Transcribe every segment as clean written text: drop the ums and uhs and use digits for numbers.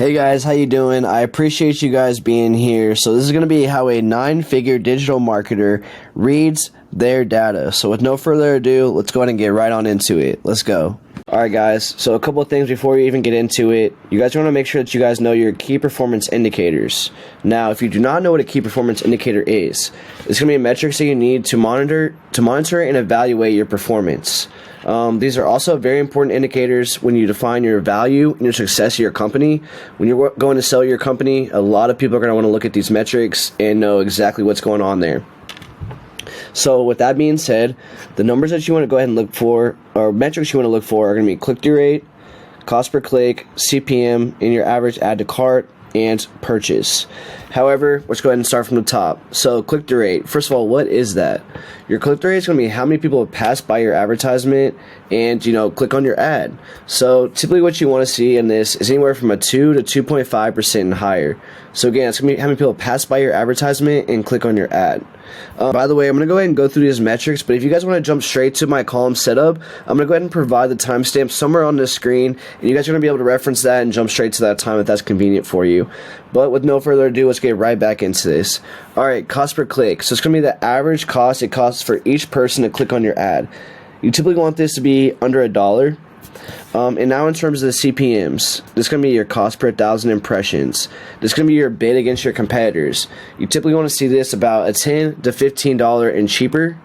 Hey guys, how you doing? I appreciate you guys being here. So this is going to be how a 9-figure digital marketer reads their data. So with no further ado, let's go ahead and get right on into it. Let's go. Alright guys, so a couple of things before we even get into it. You guys want to make sure that you guys know your key performance indicators. Now, if you do not know what a key performance indicator is, it's going to be metrics that you need to monitor and evaluate your performance. These are also very important indicators when you define your value and your success of your company. When you're going to sell your company, a lot of people are going to want to look at these metrics and know exactly what's going on there. So with that being said, the numbers that you want to go ahead and look for, or metrics you want to look for, are going to be click-through rate, cost per click, CPM, and your average add to cart, and purchase. However, let's go ahead and start from the top. So click-through rate. First of all, what is that? Your click-through rate is going to be how many people have passed by your advertisement and, click on your ad. So typically what you want to see in this is anywhere from a 2 to 2.5% and higher. So again, it's going to be how many people pass by your advertisement and click on your ad. By the way, I'm going to go ahead and go through these metrics, but if you guys want to jump straight to my column setup, I'm going to go ahead and provide the timestamp somewhere on the screen, and you guys are going to be able to reference that and jump straight to that time if that's convenient for you. But with no further ado, let's get right back into this. Alright, cost per click. So it's going to be the average cost it costs for each person to click on your ad. You typically want this to be under $1. And now in terms of the CPMs, this is going to be your cost per 1,000 impressions. This is going to be your bid against your competitors. You typically want to see this about a $10 to $15 and cheaper.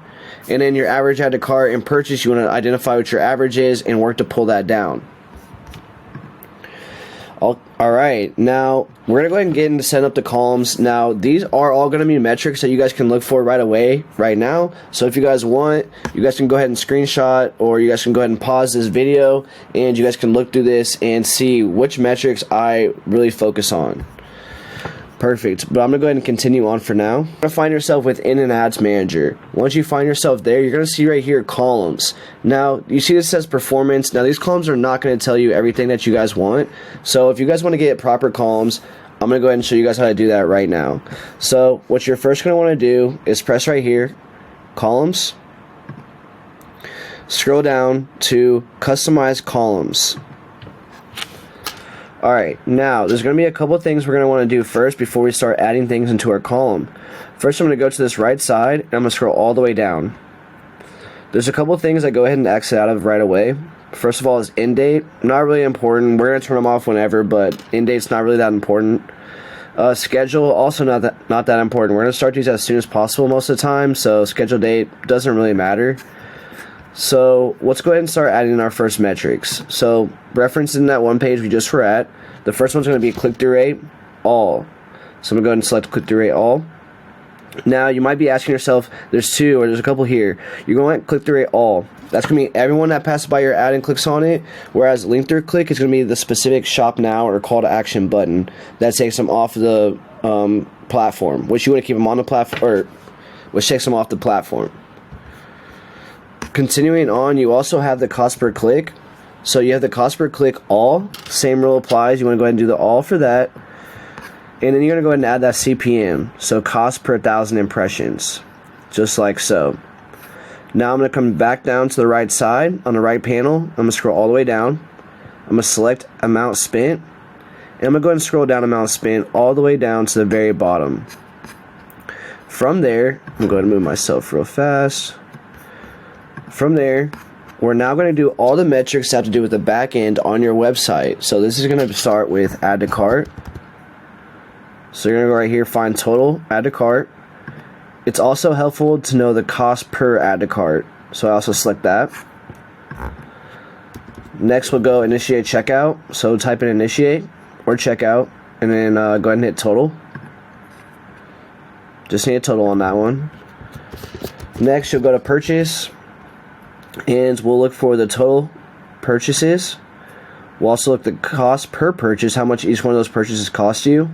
And then your average add to cart and purchase, you want to identify what your average is and work to pull that down. Alright, now we're going to go ahead and get into setting up the columns. Now these are all going to be metrics that you guys can look for right away, right now. So if you guys want, you guys can go ahead and screenshot, or you guys can go ahead and pause this video and you guys can look through this and see which metrics I really focus on. Perfect, but I'm going to go ahead and continue on for now. You're going to find yourself within an ads manager. Once you find yourself there, you're going to see right here columns. Now, you see this says performance. Now, these columns are not going to tell you everything that you guys want. So, if you guys want to get proper columns, I'm going to go ahead and show you guys how to do that right now. So, what you're first going to want to do is press right here, columns, scroll down to customize columns. Alright, now there's going to be a couple of things we're going to want to do first before we start adding things into our column. First, I'm going to go to this right side and I'm going to scroll all the way down. There's a couple of things I go ahead and exit out of right away. First of all is end date. Not really important. We're going to turn them off whenever, but end date's not really that important. Schedule, also not that important. We're going to start these as soon as possible most of the time, so schedule date doesn't really matter. So let's go ahead and start adding our first metrics. So referencing that one page we just were at, the first one's going to be click-through rate, all. So I'm going to go ahead and select click-through rate, all. Now you might be asking yourself, there's two or there's a couple here. You're going to click-through rate, all. That's going to be everyone that passes by your ad and clicks on it, whereas link through click is going to be the specific shop now or call to action button that takes them off the platform, which you want to keep them on the platform, or which takes them off the platform. Continuing on, you also have the cost per click. So you have the cost per click all. Same rule applies. You want to go ahead and do the all for that. And then you're going to go ahead and add that CPM. So cost per 1,000 impressions. Just like so. Now I'm going to come back down to the right side on the right panel. I'm going to scroll all the way down. I'm going to select amount spent. And I'm going to go ahead and scroll down amount spent all the way down to the very bottom. From there, I'm going to go ahead and move myself real fast. From there, we're now going to do all the metrics that have to do with the back end on your website. So this is going to start with add to cart. So you're going to go right here, find total, add to cart. It's also helpful to know the cost per add to cart. So I also select that. Next we'll go initiate checkout. So type in initiate or checkout and then go ahead and hit total. Just need a total on that one. Next you'll go to purchase. And we'll look for the total purchases. We'll also look at the cost per purchase, how much each one of those purchases cost you.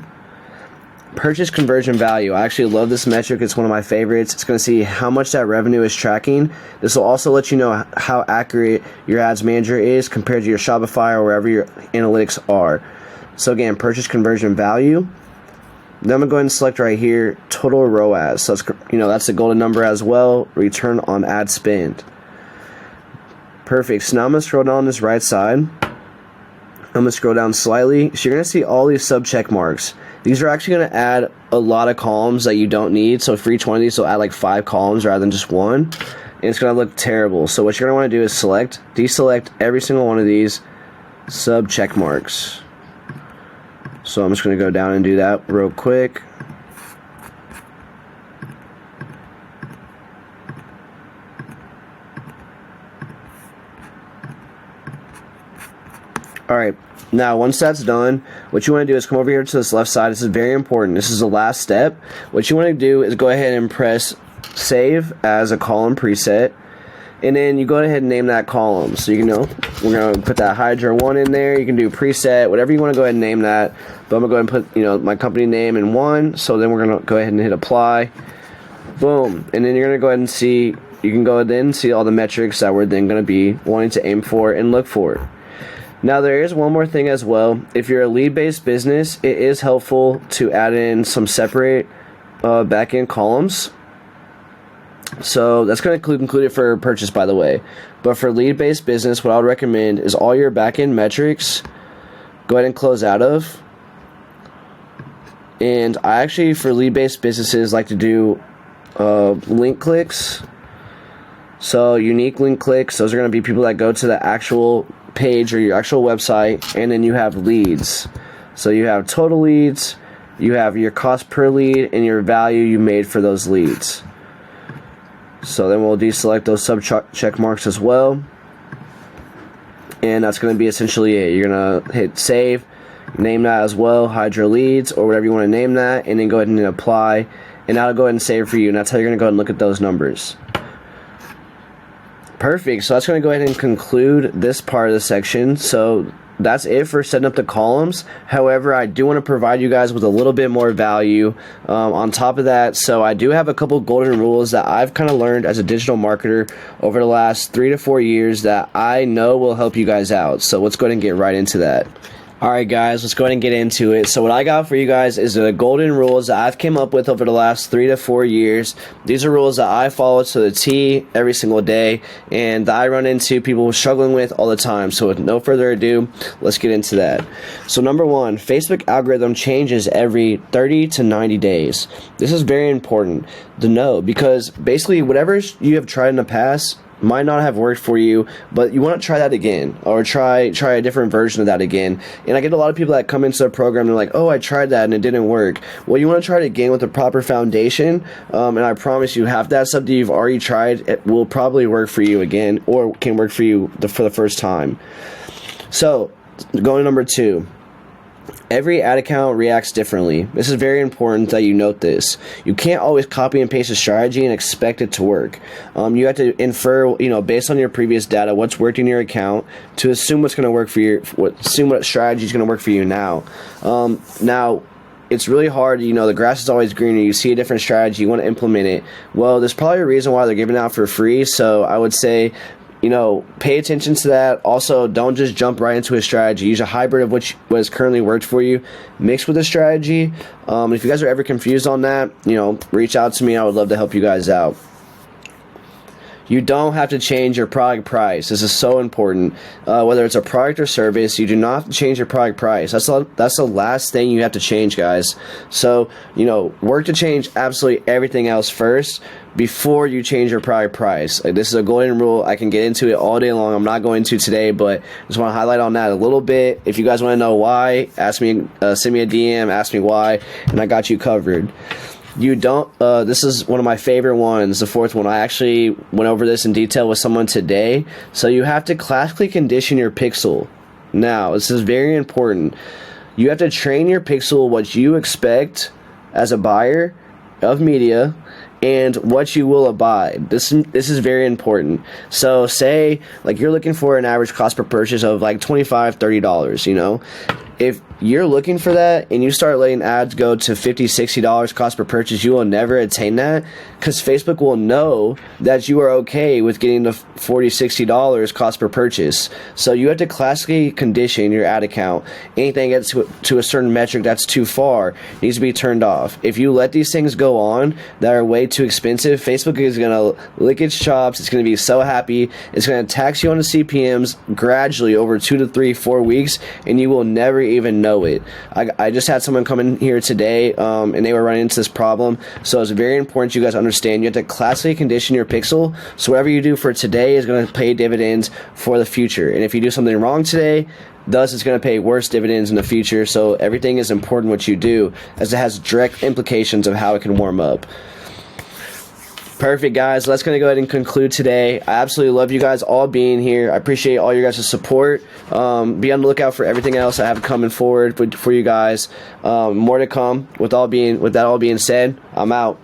Purchase conversion value. I actually love this metric. It's one of my favorites. It's going to see how much that revenue is tracking. This will also let you know how accurate your ads manager is compared to your Shopify or wherever your analytics are. So again, purchase conversion value. Then I'm going to go ahead and select right here, total ROAS. So that's the golden number as well, return on ad spend. Perfect. So now I'm going to scroll down this right side. I'm going to scroll down slightly. So you're going to see all these sub check marks. These are actually going to add a lot of columns that you don't need. So for each one of these, they'll add like 5 columns rather than just one. And it's going to look terrible. So what you're going to want to do is deselect every single one of these sub check marks. So I'm just going to go down and do that real quick. Alright, now once that's done, what you want to do is come over here to this left side. This is very important. This is the last step. What you want to do is go ahead and press save as a column preset, and then you go ahead and name that column. So you know, we're going to put that Hydra 1 in there. You can do preset, whatever you want to go ahead and name that. But I'm going to go ahead and put, my company name in 1. So then we're going to go ahead and hit apply. Boom. And then you're going to go ahead and see, you can go ahead and see all the metrics that we're then going to be wanting to aim for and look for. Now there is one more thing as well. If you're a lead-based business, it is helpful to add in some separate back-end columns. So that's going to include it for purchase, by the way. But for lead-based business, what I would recommend is all your back-end metrics, go ahead and close out of. And I actually, for lead-based businesses, like to do link clicks. So unique link clicks, those are going to be people that go to the actual page or your actual website, and then you have leads. So you have total leads, you have your cost per lead, and your value you made for those leads. So then we'll deselect those sub check marks as well, and that's going to be essentially it. You're going to hit save, name that as well, Hydra leads or whatever you want to name that, and then go ahead and apply, and that'll go ahead and save for you, and that's how you're going to go ahead and look at those numbers. Perfect. So that's going to go ahead and conclude this part of the section. So that's it for setting up the columns. However, I do want to provide you guys with a little bit more value on top of that. So I do have a couple golden rules that I've kind of learned as a digital marketer over the last 3 to 4 years that I know will help you guys out. So let's go ahead and get right into that. Alright guys, let's go ahead and get into it. So what I got for you guys is the golden rules that I've came up with over the last 3 to 4 years. These are rules that I follow to the T every single day, and that I run into people struggling with all the time. So with no further ado, let's get into that. So number 1, Facebook algorithm changes every 30 to 90 days. This is very important to know because basically whatever you have tried in the past might not have worked for you, but you want to try that again, or try a different version of that again. And I get a lot of people that come into the program and they're like, oh, I tried that and it didn't work. Well, you want to try it again with the proper foundation, and I promise you, half that stuff that you've already tried, it will probably work for you again, or can work for you for the first time. So going to number 2. Every ad account reacts differently. This is very important that you note this. You can't always copy and paste a strategy and expect it to work. You have to infer, based on your previous data, what's worked in your account to assume what's going to work for assume what strategy is going to work for you now. Now, it's really hard, the grass is always greener. You see a different strategy, you want to implement it. Well, there's probably a reason why they're giving it out for free, so I would say, pay attention to that. Also, don't just jump right into a strategy. Use a hybrid of what has currently worked for you, mixed with a strategy. If you guys are ever confused on that, reach out to me. I would love to help you guys out. You don't have to change your product price. This is so important. Whether it's a product or service, you do not have to change your product price. That's the last thing you have to change, guys. So, work to change absolutely everything else first before you change your product price. This is a golden rule. I can get into it all day long. I'm not going to today, but just want to highlight on that a little bit. If you guys want to know why, ask me, send me a DM, ask me why, and I got you covered. You don't, this is one of my favorite ones, the 4th one. I actually went over this in detail with someone today. So you have to classically condition your pixel. Now, this is very important. You have to train your pixel what you expect as a buyer of media and what you will abide. This is very important. So say, you're looking for an average cost per purchase of $25, $30, If you're looking for that and you start letting ads go to $50-$60 cost per purchase, you will never attain that, because Facebook will know that you are okay with getting the $40-$60 cost per purchase. So you have to classically condition your ad account. Anything that gets to a certain metric that's too far needs to be turned off. If you let these things go on that are way too expensive, Facebook is going to lick its chops. It's going to be so happy. It's going to tax you on the CPMs gradually over 2 to 3, 4 weeks, and you will never even know it. I just had someone come in here today, and they were running into this problem. So it's very important you guys understand you have to classically condition your pixel. So whatever you do for today is going to pay dividends for the future. And if you do something wrong today, thus it's going to pay worse dividends in the future. So everything is important what you do, as it has direct implications of how it can warm up. Perfect, guys. That's going to go ahead and conclude today. I absolutely love you guys all being here. I appreciate all your guys' support. Be on the lookout for everything else I have coming forward for you guys. More to come. With that all being said, I'm out.